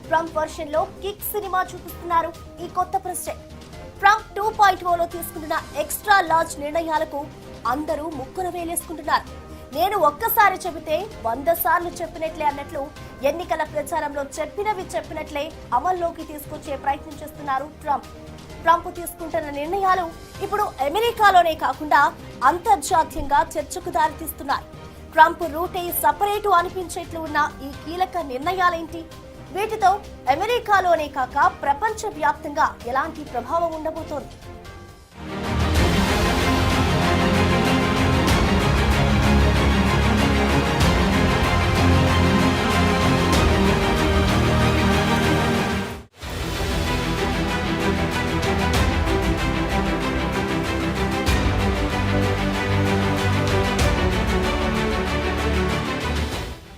Trump version లో kick cinema చూపిస్తున్నారు ఈ కొత్త ప్రెసిడెంట్. ట్రంప్ 2.0లో తీసుకుంటున్న ఎక్స్ట్రా లార్జ్ నిర్ణయాలకు అందరూ ముక్కున వేలేసుకుంటున్నారు. నేను ఒక్కసారి చెబితే 100 సార్లు చెప్పినట్లే అన్నట్లు ఎన్నికల ప్రచారంలో చెప్పినట్లే అమల్లోకి తీసుకొచ్చే ప్రయత్నం చేస్తున్నారు ట్రంప్. ట్రంప్ తీసుకుంటున్న నిర్ణయాలు ఇప్పుడు అమెరికాలోనే కాకుండా అంతర్జాతీయంగా చర్చకు దారితీస్తున్నాయి. ట్రంప్ రూటే సపరేటు అనిపించేట్లు ఉన్న ఈ కీలక నిర్ణయాలేంటి? వీటితో అమెరికాలోనే కాక ప్రపంచ వ్యాప్తంగా ఎలాంటి ప్రభావం ఉండబోతోంది?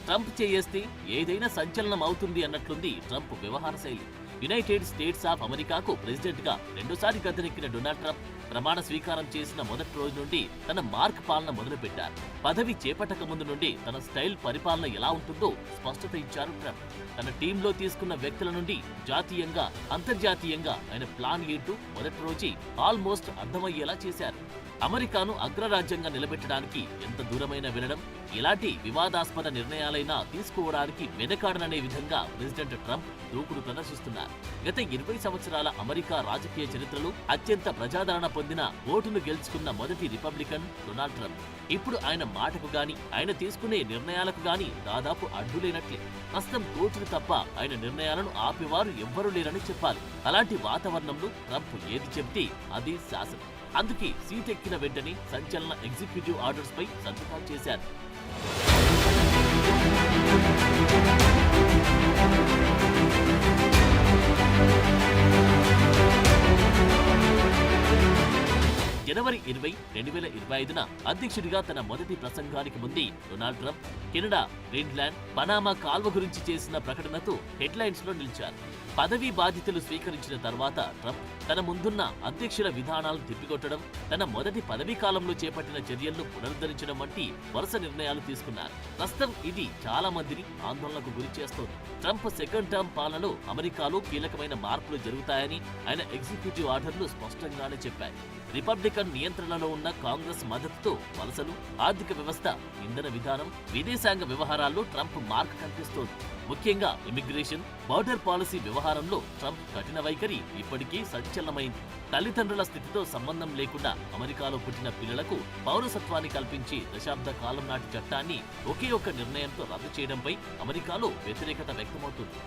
ట్రంప్ చేయేస్తే ఏదైనా సంచలనం అవుతుంది అన్నట్లుంది ట్రంప్ వ్యవహార శైలి. యునైటెడ్ స్టేట్స్ ఆఫ్ అమెరికాకు ప్రెసిడెంట్ గా రెండోసారి గద్దెనెక్కిన డొనాల్డ్ ట్రంప్ ప్రమాణ స్వీకారం చేసిన మొదటి రోజు నుండి తన మార్క్ పాలన మొదలుపెట్టారు. పదవి చేపట్టక ముందు నుండి తన స్టైల్ పరిపాలన ఎలా ఉంటుందో స్పష్టత ఇచ్చారు ట్రంప్. తన టీంలో తీసుకున్న వ్యక్తుల నుండి జాతీయంగా అంతర్జాతీయంగా ఆయన ప్లాన్ ఏంటూ మొదటి రోజే ఆల్మోస్ట్ అర్థమయ్యేలా చేశారు. అమెరికాను అగ్రరాజ్యంగా నిలబెట్టడానికి ఎంత దూరమైన వెళ్లడం, ఎలాంటి వివాదాస్పద నిర్ణయాలైనా తీసుకోవడానికి వెనకాడననే విధంగా ప్రెసిడెంట్ ట్రంప్ దూకుడు ప్రదర్శిస్తున్నారు. గత 20 సంవత్సరాల అమెరికా రాజకీయ చరిత్రలో అత్యంత ప్రజాదరణ పొందిన ఓటును గెలుచుకున్న మొదటి రిపబ్లికన్ డొనాల్డ్ ట్రంప్. ఇప్పుడు ఆయన మాటకు గాని ఆయన తీసుకునే నిర్ణయాలకు గాని దాదాపు అడ్డులేనట్లే. ప్రస్తుతం కోర్టులు తప్ప ఆయన నిర్ణయాలను ఆపేవారు ఎవ్వరూ లేరని చెప్పాలి. అలాంటి వాతావరణంలో ట్రంప్ ఏది చెబితే అది శాసనం. అందుకే సీట్ ఎక్కిన వెంటనే సంచలన ఎగ్జిక్యూటివ్ ఆర్డర్స్ పై సంతకాలు చేశారు. జనవరి 20, 2025న అధ్యక్షుడిగా తన మొదటి ప్రసంగానికి ముందే Donald Trump Canada, Greenland, Panama కాల్వ గురించి చేసిన ప్రకటనతో హెడ్లైన్స్ లో నిలిచారు. పదవీ బాధ్యతలు స్వీకరించిన తర్వాత ట్రంప్ తన ముందున్న అధ్యక్షుల విధానాలను తిప్పికొట్టడం, తన మొదటి పదవీ కాలంలో చేపట్టిన చర్యలను పునరుద్ధరించడం వంటి వరుస నిర్ణయాలు తీసుకున్నారు. ప్రస్తుతం ఇది చాలా మందిని ఆందోళనకు గురి చేస్తోంది. ట్రంప్ సెకండ్ టర్మ్ పాలనలో అమెరికాలో కీలకమైన మార్పులు జరుగుతాయని ఆయన ఎగ్జిక్యూటివ్ ఆర్డర్లు స్పష్టంగానే చెప్పాయి. రిపబ్లికన్ నియంత్రణలో ఉన్న కాంగ్రెస్ మద్దతుతో వలసలు, ఆర్థిక వ్యవస్థ, ఇంధన విధానం, విదేశాంగ వ్యవహారాల్లో ట్రంప్ మార్క్ కనిపిస్తోంది. ముఖ్యంగా ఇమిగ్రేషన్, బోర్డర్ పాలసీ వ్యవహారంలో ట్రంప్ కఠిన వైఖరి ఇప్పటికీ సంచలనమైంది. తల్లిదండ్రుల స్థితితో సంబంధం లేకుండా అమెరికాలో పుట్టిన పిల్లలకు పౌరసత్వాన్ని కల్పించి దశాబ్ద కాలం నాటి చట్టాన్ని ఒకే ఒక్క నిర్ణయంతో రద్దు చేయడంపై అమెరికాలో వ్యతిరేకత వ్యక్తమవుతుంది.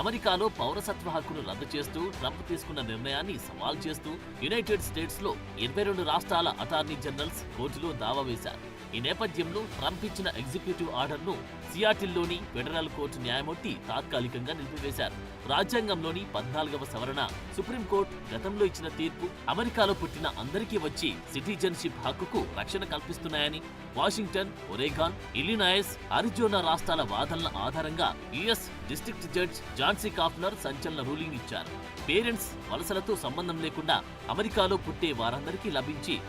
అమెరికాలో పౌరసత్వ హక్కును రద్దు చేస్తూ ట్రంప్ తీసుకున్న నిర్ణయాన్ని సవాల్ చేస్తూ యునైటెడ్ స్టేట్స్ లో 22 రాష్ట్రాల అటార్నీ జనరల్స్ కోర్టులో దావా వేశారు. ఈ నేపథ్యంలో ట్రంప్ ఇచ్చిన ఎగ్జిక్యూటివ్ ఆర్డర్ను సియాటిల్లోని ఫెడరల్ కోర్టు న్యాయమూర్తి తాత్కాలికంగా నిలిపివేశారు. రాజ్యాంగంలోని 14వ సవరణ, సుప్రీంకోర్టు గతంలో ఇచ్చిన తీర్పు అమెరికాలో పుట్టిన అందరికీ వచ్చి సిటిజన్షిప్ హక్కుకు రక్షణ కల్పిస్తున్నాయని వాషింగ్టన్, ఒరేగాన్, ఇలినాయస్, అరిజోనా రాష్ట్రాల వాదనల ఆధారంగా యుఎస్ డిస్ట్రిక్ట్ జడ్జ్ జాన్సీ కాఫ్నర్ సంచలన రూలింగ్ ఇచ్చారు. పేరెంట్స్ వలసలతో సంబంధం లేకుండా అమెరికాలో పుట్టే వారందరికీ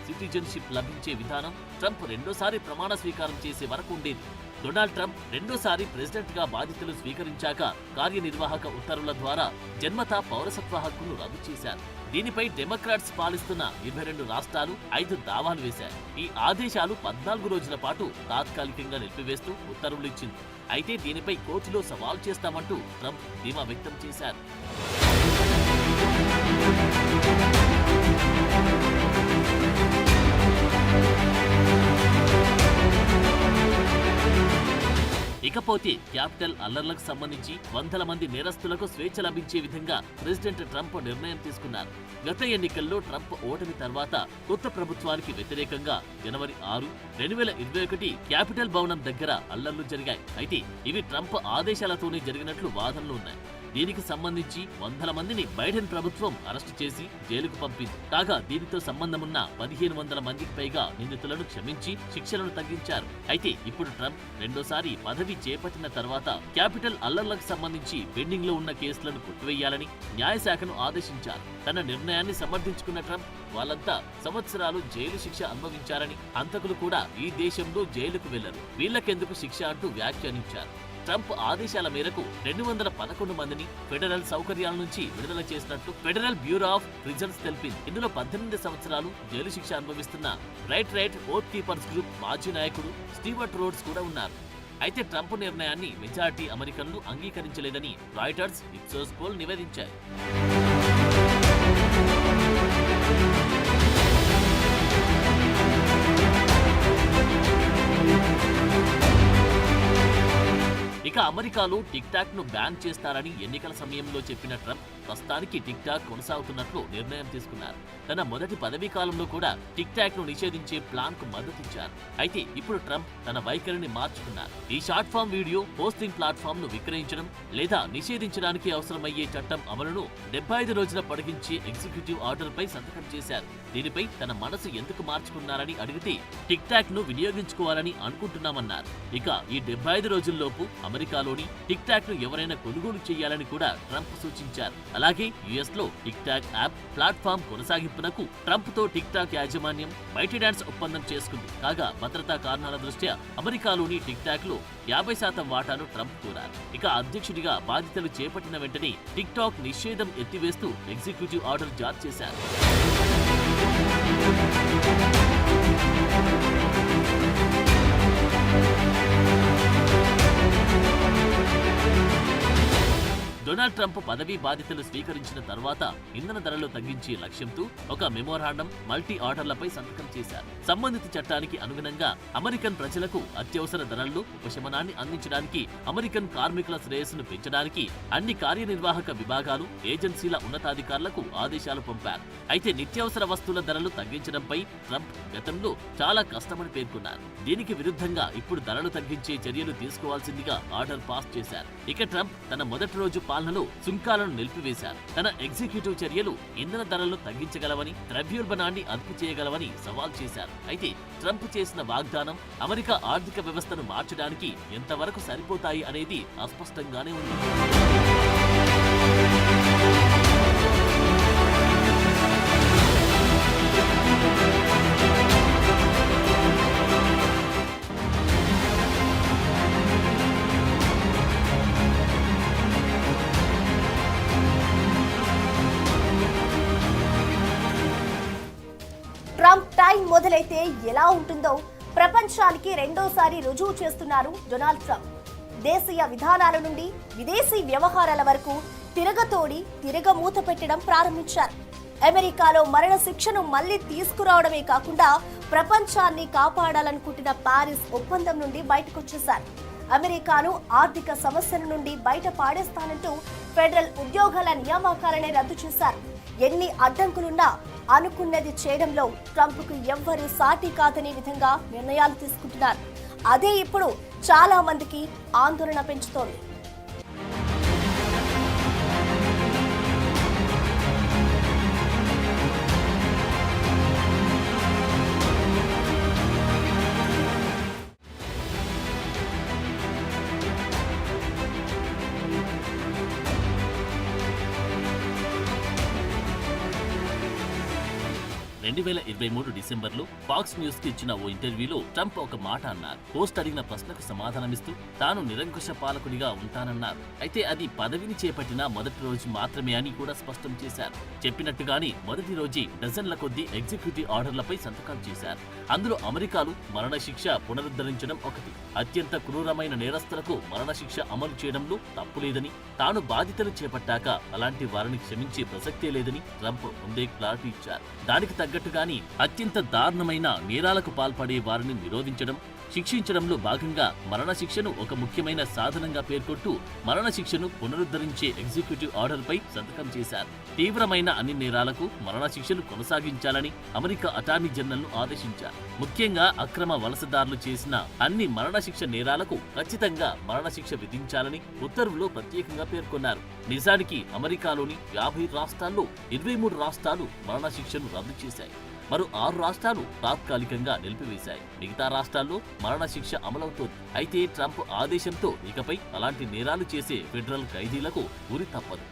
సిటిజన్షిప్ లభించే విధానం ట్రంప్ రెండోసారి ప్రమాణ స్వీకారం చేసే వరకు ఉండేది. డొనాల్డ్ ట్రంప్ రెండోసారి ప్రెసిడెంట్ గా బాధ్యతలు స్వీకరించాక కార్యనిర్వాహక ఉత్తర్వుల ద్వారా జన్మతా పౌరసత్వ హక్కును రద్దు చేశారు. దీనిపై డెమోక్రాట్స్ పాలిస్తున్న 22 రాష్ట్రాలు 5 దావాలు వేశాయి. ఈ ఆదేశాలు 14 రోజుల పాటు తాత్కాలికంగా నిలిపివేస్తూ ఉత్తర్వులు ఇచ్చింది. అయితే దీనిపై కోర్టులో సవాల్ చేస్తామంటూ ట్రంప్ ధీమా వ్యక్తం చేశారు. ఇకపోతే క్యాపిటల్ అల్లర్లకు సంబంధించి వందల మంది నేరస్తులకు స్వేచ్ఛ లభించే విధంగా ప్రెసిడెంట్ ట్రంప్ నిర్ణయం తీసుకున్నారు. గత ఎన్నికల్లో ట్రంప్ ఓటమి తర్వాత కొత్త ప్రభుత్వానికి వ్యతిరేకంగా జనవరి 6, 2021 క్యాపిటల్ భవనం దగ్గర అల్లర్లు జరిగాయి. అయితే ఇవి ట్రంప్ ఆదేశాలతోనే జరిగినట్లు వాదనలు ఉన్నాయి. దీనికి సంబంధించి వందల మందిని బైడెన్ ప్రభుత్వం అరెస్టు చేసి జైలుకు పంపింది. కాగా దీనితో సంబంధమున్న 1500 మందికి పైగా నిందితులను క్షమించి శిక్షలను తగ్గించారు. అయితే ఇప్పుడు ట్రంప్ రెండోసారి పదవి చేపట్టిన తర్వాత క్యాపిటల్ అల్లర్లకు సంబంధించి పెండింగ్ లో ఉన్న కేసులను కొట్టివేయాలని న్యాయశాఖను ఆదేశించారు. తన నిర్ణయాన్ని సమర్థించుకున్న ట్రంప్ వాళ్ళంతా సంవత్సరాలు జైలు శిక్ష అనుభవించారని, హంతకులు కూడా ఈ దేశంలో జైలుకు వెళ్లరు, వీళ్లకెందుకు శిక్ష అంటూ వ్యాఖ్యానించారు. ట్రంప్ ఆదేశాల మేరకు 211 మందిని ఫెడరల్ సౌకర్యాల నుంచి విడుదల చేసినట్లు ఫెడరల్ బ్యూరో ఆఫ్ ప్రిజన్స్ తెలిపింది. ఇందులో 18 సంవత్సరాలు జైలు శిక్ష అనుభవిస్తున్న రైట్ ఓత్ కీపర్స్ గ్రూప్ మాజీ నాయకుడు స్టీవర్ట్ రోడ్స్ కూడా ఉన్నారు. అయితే ట్రంప్ నిర్ణయాన్ని మెజారిటీ అమెరికన్లు అంగీకరించలేదని రాయిటర్స్, ఇప్సోస్ పోల్ నివేదించాయి. ఇక అమెరికాలో టిక్ టాక్ ను బ్యాన్ చేస్తారని ఎన్నికల సమయంలో చెప్పిన ట్రంప్ ప్రస్తుతానికి టిక్ టాక్ కొనసాగుతున్నట్లు నిర్ణయం తీసుకున్నారు. తన మొదటి పదవీ కాలంలో కూడా టిక్ టాక్ ను నిషేధించే ప్లాన్ కు మద్దతిచ్చారు. అయితే ఇప్పుడు ట్రంప్ తన వైఖరిని మార్చుకున్నారు. ఈ short form video posting platform ను విక్రయించడం లేదా నిషేధించడానికి అవసరమయ్యే చట్టం అమలును 75 రోజుల పొడిగించే ఎగ్జిక్యూటివ్ ఆర్డర్ పై సంతకం చేశారు. దీనిపై తన మనసు ఎందుకు మార్చుకున్నారని అడిగితే టిక్ టాక్ ను వినియోగించుకోవాలని అనుకుంటున్నామన్నారు. ఇక ఈ 75 రోజుల్లోపు అమెరికాలోని టిక్ టాక్ ను ఎవరైనా కొనుగోలు చేయాలని కూడా ట్రంప్ సూచించారు. అలాగే యుఎస్ లో టిక్ టాక్ యాప్ ప్లాట్ఫామ్ కొనసాగింపునకు ట్రంప్ తో టిక్ టాక్ యాజమాన్యం బైటెడాన్స్ ఒప్పందం చేసుకుంది. కాగా భద్రతా కారణాల దృష్ట్యా అమెరికాలోని టిక్ టాక్ లో 50% వాటాను ట్రంప్ కోరారు. ఇక అధ్యక్షుడిగా బాధ్యతలు చేపట్టిన వెంటనే టిక్ టాక్ నిషేధం ఎత్తివేస్తూ ఎగ్జిక్యూటివ్ ఆర్డర్ జారీ చేశారు. డొనాల్డ్ ట్రంప్ పదవీ బాధ్యతలు స్వీకరించిన తర్వాత ఇంధన ధరలు తగ్గించే లక్ష్యంతో ఒక మెమోరాండం మల్టీ ఆర్డర్లపై సంతకం చేశారు. సంబంధిత చట్టానికి అనుగుణంగా అమెరికన్ ప్రజలకు అత్యవసర ధరల్లో ఉపశమనాన్ని అందించడానికి, అమెరికన్ కార్మికుల శ్రేయస్సును పెంచడానికి అన్ని కార్యనిర్వాహక విభాగాలు, ఏజెన్సీల ఉన్నతాధికారులకు ఆదేశాలు పంపారు. అయితే నిత్యావసర వస్తువుల ధరలు తగ్గించడంపై ట్రంప్ గతంలో చాలా కష్టమని పేర్కొన్నారు. దీనికి విరుద్ధంగా ఇప్పుడు ధరలు తగ్గించే చర్యలు తీసుకోవాల్సిందిగా ఆర్డర్ పాస్ చేశారు. ఇక ట్రంప్ తన మొదటి రోజు పాలనలో సుంకాలను నిలిపివేశారు. తన ఎగ్జిక్యూటివ్ చర్యలు ఇంధన ధరలను తగ్గించగలవని, ద్రవ్యోల్బణాన్ని అదుపు చేయగలవని సవాల్ చేశారు. అయితే ట్రంప్ చేసిన వాగ్దానం అమెరికా ఆర్థిక వ్యవస్థను మార్చడానికి ఎంతవరకు సరిపోతాయి అనేది అస్పష్టంగానే ఉంది. ట్రంప్ టైం మొదలైతే ఎలా ఉంటుందో ప్రపంచానికి రెండోసారి రుజువు చేస్తున్నారు డొనాల్డ్ ట్రంప్. దేశీయ విధానాల నుండి విదేశీ వ్యవహారాల వరకు తిరగమూత పెట్టడం ప్రారంభించారు. అమెరికాలో మరణ శిక్షను మళ్లీ తీసుకురావడమే కాకుండా ప్రపంచాన్ని కాపాడాలనుకుంటున్న పారిస్ ఒప్పందం నుండి బయటకొచ్చేశారు. అమెరికాను ఆర్థిక సమస్యల నుండి బయట పాడేస్తానంటూ ఫెడరల్ ఉద్యోగాల నియామకాలనే రద్దు చేశారు. ఎన్ని అడ్డంకులున్నా అనుకున్నది చేయడంలో ట్రంప్కు ఎవ్వరూ సాటి కాదనే విధంగా నిర్ణయాలు తీసుకుంటున్నారు. అదే ఇప్పుడు చాలా మందికి ఆందోళన పెంచుతోంది. డిసెంబర్లో ఫాక్స్ న్యూస్ కి ఇచ్చిన ఓ ఇంటర్వ్యూలో ట్రంప్ ఒక మాట అన్నారు. పోస్ట్ అడిగిన ప్రశ్నకు సమాధానమిస్తూ తాను నిరంకుశ పాలకుడిగా ఉంటానన్నారు. అయితే అది పదవిని చేపట్టిన మొదటి రోజు మాత్రమే అని కూడా స్పష్టం చేశారు. చెప్పినట్టుగానే మొదటి రోజే డజన్ల కొద్దీ ఎగ్జిక్యూటివ్ ఆర్డర్లపై సంతకాలు చేశారు. అందులో అమెరికాలో మరణశిక్ష పునరుద్ధరించడం ఒకటి. అత్యంత క్రూరమైన నేరస్తులకు మరణశిక్ష అమలు చేయడంలో తప్పు లేదని, తాను బాధ్యతలు చేపట్టాక అలాంటి వారిని క్షమించే ప్రసక్తే లేదని ట్రంప్ ముందే క్లారిటీ ఇచ్చారు. దానికి తగ్గట్టుగాని అత్యంత దారుణమైన నేరాలకు పాల్పడే వారిని నిరోధించడం, శిక్షించడంలో భాగంగా మరణశిక్షను ఒక ముఖ్యమైన సాధనంగా పేర్కొంటూ మరణశిక్షను పునరుద్ధరించే ఎగ్జిక్యూటివ్ ఆర్డర్పై సంతకం చేశారు. తీవ్రమైన అన్ని నేరాలకు మరణశిక్షను కొనసాగించాలని అమెరికా అటార్నీ జనరల్ను ఆదేశించారు. ముఖ్యంగా అక్రమ వలసదారులు చేసిన అన్ని మరణశిక్ష నేరాలకు ఖచ్చితంగా మరణశిక్ష విధించాలని ఉత్తర్వులో ప్రత్యేకంగా పేర్కొన్నారు. నిజానికి అమెరికాలోని 50 రాష్ట్రాల్లో 23 రాష్ట్రాలు మరణశిక్షను రద్దు చేశాయి. మరో 6 రాష్ట్రాలు తాత్కాలికంగా నిలిపివేశాయి. మిగతా రాష్ట్రాల్లో మరణశిక్ష అమలవుతోంది. అయితే ట్రంప్ ఆదేశంతో ఇకపై అలాంటి నేరాలు చేసే ఫెడరల్ ఖైదీలకు ఉరి తప్పదు.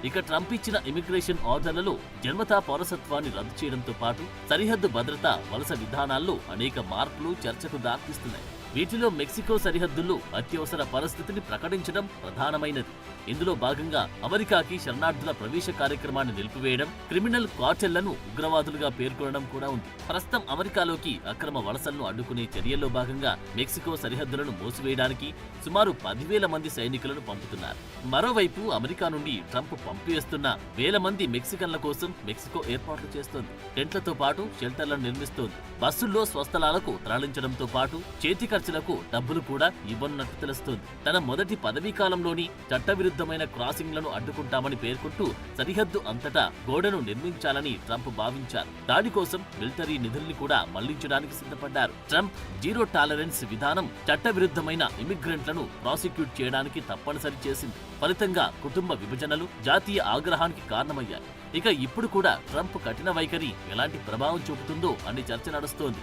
ఇక ట్రంప్ ఇచ్చిన ఇమిగ్రేషన్ ఆర్డర్లలో జన్మతా పౌరసత్వాన్ని రద్దు చేయడంతో పాటు సరిహద్దు భద్రత, వలస విధానాల్లో అనేక మార్పులు చర్చకు దారితీస్తున్నాయి. వీటిలో మెక్సికో సరిహద్దుల్లో అత్యవసర పరిస్థితిని ప్రకటించడం ప్రధానమైనది. ఇందులో భాగంగా అమెరికాకి శరణార్థుల ప్రవేశ కార్యక్రమాన్ని నిలిపివేయడం, క్రిమినల్ కార్టెళ్లను ఉగ్రవాదులుగా పేర్కొనడం కూడా ఉంది. ప్రస్తుతం అమెరికాలోకి అక్రమ వలసలను అడ్డుకునే చర్యల్లో భాగంగా మెక్సికో సరిహద్దులను మూసివేయడానికి సుమారు 10,000 మంది సైనికులను పంపుతున్నారు. మరోవైపు అమెరికా నుండి ట్రంప్ పంపివేస్తున్న వేల మంది మెక్సికన్ల కోసం మెక్సికో ఏర్పాట్లు చేస్తోంది. టెంట్లతో పాటు షెల్టర్లను నిర్మిస్తోంది. బస్సుల్లో స్వస్థలాలకు తరలించడంతో పాటు చేతి ఖర్చులకు డబ్బులు కూడా ఇవ్వనున్నట్టు తెలుస్తోంది. తన మొదటి పదవీ కాలంలోని చట్టవిరుద్ధమైన క్రాసింగ్లను అడ్డుకుంటామని పేర్కొంటూ సరిహద్దు అంతటా గోడను నిర్మించాలని ట్రంప్ భావించారు. దాని కోసం మిలిటరీ నిధుల్ని కూడా మళ్లించడానికి సిద్ధపడ్డారు. ట్రంప్ జీరో టాలరెన్స్ విధానం చట్టవిరుద్ధమైన ఇమిగ్రెంట్లను ప్రాసిక్యూట్ చేయడానికి తప్పనిసరి చేసింది. ఫలితంగా కుటుంబ విభజనలు జాతీయ ఆగ్రహానికి కారణమయ్యాయి. ఇక ఇప్పుడు కూడా ట్రంప్ కఠిన వైఖరి ఎలాంటి ప్రభావం చూపుతుందో అనే చర్చ నడుస్తోంది.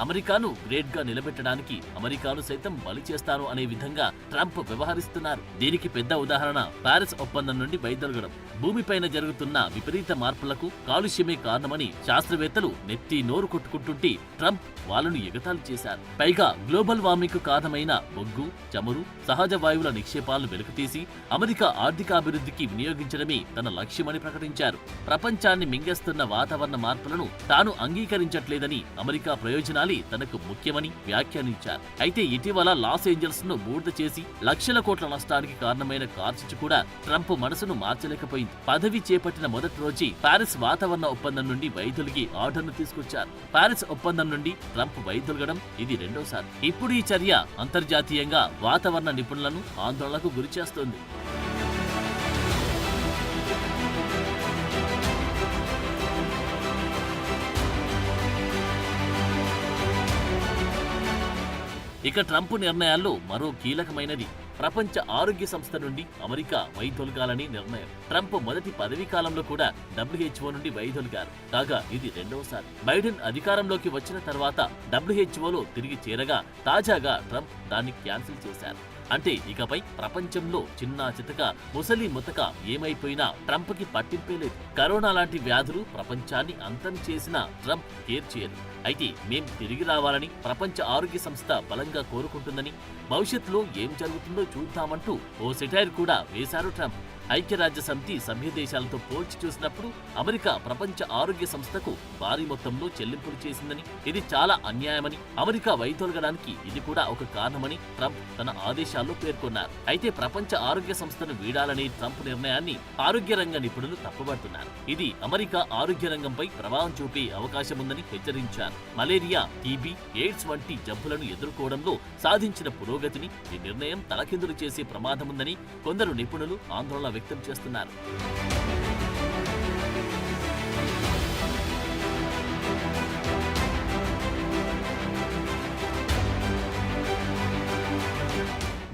అమెరికాను గ్రేట్ గా నిలబెట్టడానికి అమెరికాను సైతం బలి చేస్తాను అనే విధంగా ట్రంప్ వ్యవహరిస్తున్నారు. దీనికి పెద్ద ఉదాహరణ పారిస్ ఒప్పందం నుండి వైదొలగడం. భూమిపైన జరుగుతున్న విపరీత మార్పులకు కాలుష్యమే కారణమని శాస్త్రవేత్తలు నెత్తి నోరు కొట్టుకుంటుంటే ట్రంప్ వాళ్ళను ఎగతాళి చేశారు. పైగా గ్లోబల్ వార్మింగ్ కు కారణమైన బొగ్గు, చమురు, సహజ వాయువుల నిక్షేపాలను వెలికితీసి అమెరికా ఆర్థికాభివృద్ధికి వినియోగించడమే తన లక్ష్యమని ప్రకటించారు. ప్రపంచాన్ని మింగేస్తున్న వాతావరణ మార్పులను తాను అంగీకరించట్లేదని, అమెరికా ప్రయోజనాలు తనకు ముఖ్యమని వ్యాఖ్యానించారు. అయితే ఇటీవల లాస్ ఏంజల్స్ ను బూడిద చేసి లక్షల కోట్ల నష్టానికి కారణమైన కార్చిచ్చు కూడా ట్రంప్ మనసును మార్చలేకపోయింది. పదవి చేపట్టిన మొదటి రోజే పారిస్ వాతావరణ ఒప్పందం నుండి వైదొలిగి ఆర్డర్ను తీసుకొచ్చారు. పారిస్ ఒప్పందం నుండి ట్రంప్ వైదొలగడం ఇది రెండోసారి. ఇప్పుడు ఈ చర్య అంతర్జాతీయంగా వాతావరణ నిపుణులను ఆందోళనకు గురిచేస్తోంది. ఇక ట్రంప్ నిర్ణయాల్లో మరో కీలకమైనది ప్రపంచ ఆరోగ్య సంస్థ నుండి అమెరికా వైదొలగాలని నిర్ణయం. ట్రంప్ మొదటి పదవీ కాలంలో కూడా WHO నుండి వైదొలిగారు. కాగా ఇది రెండవసారి. బైడెన్ అధికారంలోకి వచ్చిన తర్వాత WHOలో తిరిగి చేరగా తాజాగా ట్రంప్ దాన్ని క్యాన్సిల్ చేశారు. అంటే ఇకపై ప్రపంచంలో చిన్న చితక ముసలి ముతక ఏమైపోయినా ట్రంప్ కి పట్టింపే లేదు. కరోనా లాంటి వ్యాధులు ప్రపంచాన్ని అంతం చేసిన ట్రంప్ కేర్ చేయరు. అయితే మేం తిరిగి రావాలని ప్రపంచ ఆరోగ్య సంస్థ బలంగా కోరుకుంటుందని, భవిష్యత్తులో ఏం జరుగుతుందో చూద్దామంటూ ఓ సెటైర్ కూడా వేశారు ట్రంప్. ఐక్యరాజ్య సమితి సభ్య దేశాలతో పోల్చి చూసినప్పుడు అమెరికా ప్రపంచ ఆరోగ్య సంస్థకు భారీ మొత్తంలో చెల్లింపులు చేసిందని, ఇది చాలా అన్యాయమని, అమెరికా వైదొలగడానికి ఇది కూడా ఒక కారణమని ట్రంప్ తన ఆదేశాల్లో పేర్కొన్నారు. అయితే ప్రపంచ ఆరోగ్య సంస్థను వీడాలనే ట్రంప్ నిర్ణయాన్ని ఆరోగ్య రంగ నిపుణులు తప్పుపడుతున్నారు. ఇది అమెరికా ఆరోగ్య రంగంపై ప్రభావం చూపే అవకాశముందని హెచ్చరించారు. మలేరియా, టీబీ, ఎయిడ్స్ వంటి జబ్బులను ఎదుర్కోవడంలో సాధించిన పురోగతిని ఈ నిర్ణయం తలకిందులు చేసే ప్రమాదముందని కొందరు నిపుణులు ఆందోళన వ్యక్తం చేస్తున్నారు.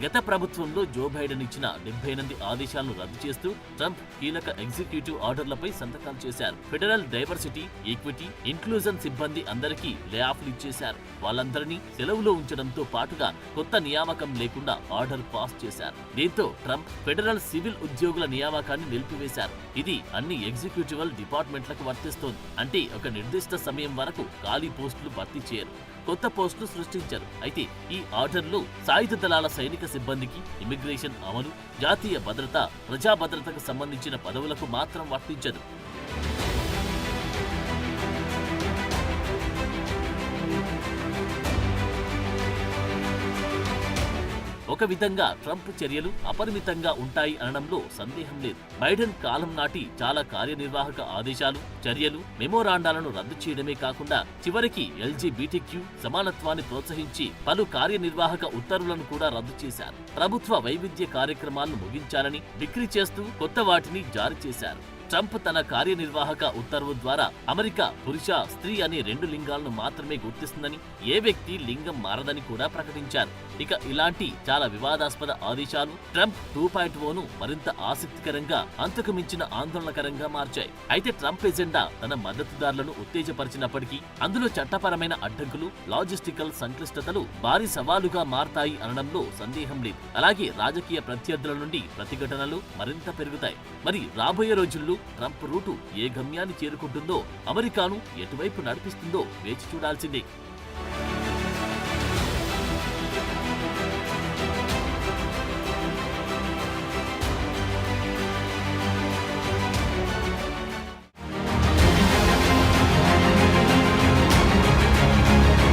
గత ప్రభుత్వంలో జో బైడెన్ ఇచ్చిన 78 ఆదేశాలను రద్దు చేస్తూ ట్రంప్ కీలక ఎగ్జిక్యూటివ్ ఆర్డర్లపై సంతకాలు చేశారు. ఫెడరల్ డైవర్సిటీ, ఈక్విటీ, ఇన్క్లూజన్ సిబ్బంది అందరికీ లే ఆఫ్లు ఇచ్చేశారు. వాళ్ళందరినీ సెలవులో ఉంచడంతో పాటుగా కొత్త నియామకం లేకుండా ఆర్డర్ పాస్ చేశారు. దీంతో ట్రంప్ ఫెడరల్ సివిల్ ఉద్యోగుల నియామకాన్ని నిలిపివేశారు. ఇది అన్ని ఎగ్జిక్యూటివ్ డిపార్ట్మెంట్లకు వర్తిస్తోంది. అంటే ఒక నిర్దిష్ట సమయం వరకు ఖాళీ పోస్టులు భర్తీ చేయరు. కొత్త పోస్టులు సృష్టించారు. అయితే ఈ ఆర్డర్లు సాయుధ దళాల సైనిక సిబ్బందికి, ఇమిగ్రేషన్ అమలు, జాతీయ భద్రత, ప్రజా భద్రతకు సంబంధించిన పదవులకు మాత్రం వర్తించదు. ఒక విధంగా ట్రంప్ చర్యలు అపరిమితంగా ఉంటాయి అనడంలో సందేహం లేదు. బైడెన్ కాలం నాటి చాలా కార్యనిర్వాహక ఆదేశాలు, చర్యలు, మెమోరాండాలను రద్దు చేయడమే కాకుండా చివరికి ఎల్జీబీటీక్యూ సమానత్వాన్ని ప్రోత్సహించి పలు కార్యనిర్వాహక ఉత్తర్వులను కూడా రద్దు చేశారు. ప్రభుత్వ వైవిధ్య కార్యక్రమాలను ముగించాలని డిక్రీ చేస్తూ కొత్త వాటిని జారీ చేశారు. ట్రంప్ తన కార్యనిర్వాహక ఉత్తర్వు ద్వారా అమెరికా పురుష, స్త్రీ అనే 2 లింగాలను మాత్రమే గుర్తిస్తుందని, ఏ వ్యక్తి లింగం మారదని కూడా ప్రకటించారు. ఇక ఇలాంటి చాలా వివాదాస్పద ఆదేశాలు ట్రంప్ 2.0ను మరింత ఆసక్తికరంగా, అంతకు మించిన ఆందోళనకరంగా మార్చాయి. అయితే ట్రంప్ ఎజెండా తన మద్దతుదారులను ఉత్తేజపరిచినప్పటికీ అందులో చట్టపరమైన అడ్డంకులు, లాజిస్టికల్ సంక్లిష్టతలు భారీ సవాలుగా మారతాయి అనడంలో సందేహం లేదు. అలాగే రాజకీయ ప్రత్యర్థుల నుండి ప్రతిఘటనలు మరింత పెరుగుతాయి. మరి రాబోయే రోజుల్లో ట్రంప్ రూటు ఏ గమ్యాన్ని చేరుకుంటుందో, అమెరికాను ఎటువైపు నడిపిస్తుందో వేచి చూడాల్సిందే.